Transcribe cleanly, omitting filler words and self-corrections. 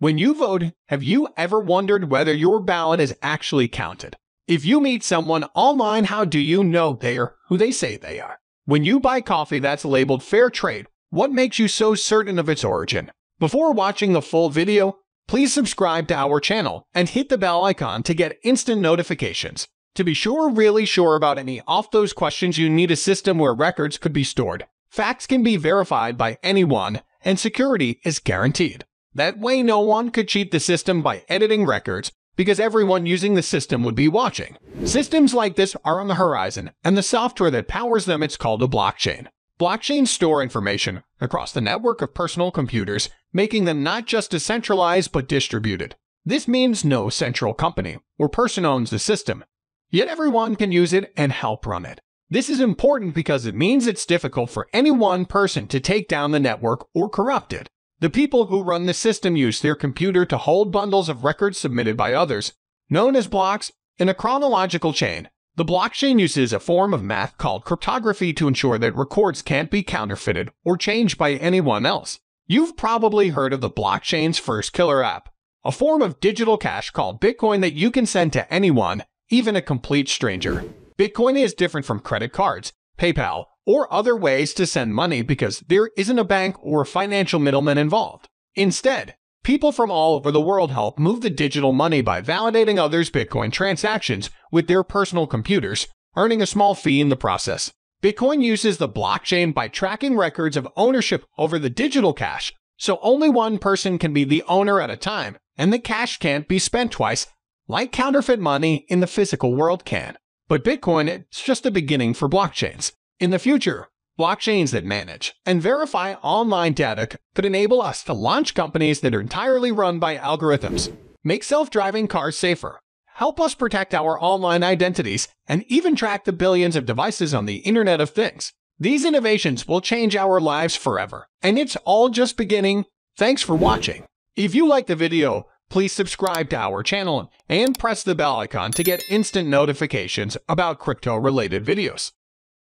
When you vote, have you ever wondered whether your ballot is actually counted? If you meet someone online, how do you know they are who they say they are? When you buy coffee that's labeled fair trade, what makes you so certain of its origin? Before watching the full video, please subscribe to our channel and hit the bell icon to get instant notifications. To be really sure about any Ofthose questions, you need a system where records could be stored. Facts can be verified by anyone, and security is guaranteed. That way no one could cheat the system by editing records, because everyone using the system would be watching. Systems like this are on the horizon, and the software that powers them is called a blockchain. Blockchains store information across the network of personal computers, making them not just decentralized but distributed. This means no central company or person owns the system, yet everyone can use it and help run it. This is important because it means it's difficult for any one person to take down the network or corrupt it. The people who run the system use their computer to hold bundles of records submitted by others, known as blocks, in a chronological chain. The blockchain uses a form of math called cryptography to ensure that records can't be counterfeited or changed by anyone else. You've probably heard of the blockchain's first killer app, a form of digital cash called Bitcoin that you can send to anyone, even a complete stranger. Bitcoin is different from credit cards, PayPal, or other ways to send money because there isn't a bank or a financial middleman involved. Instead, people from all over the world help move the digital money by validating others' Bitcoin transactions with their personal computers, earning a small fee in the process. Bitcoin uses the blockchain by tracking records of ownership over the digital cash, so only one person can be the owner at a time, and the cash can't be spent twice, like counterfeit money in the physical world can. But Bitcoin is just the beginning for blockchains. In the future, blockchains that manage and verify online data could enable us to launch companies that are entirely run by algorithms, make self-driving cars safer, help us protect our online identities, and even track the billions of devices on the Internet of Things. These innovations will change our lives forever, and it's all just beginning. Thanks for watching. If you liked the video, please subscribe to our channel and press the bell icon to get instant notifications about crypto-related videos.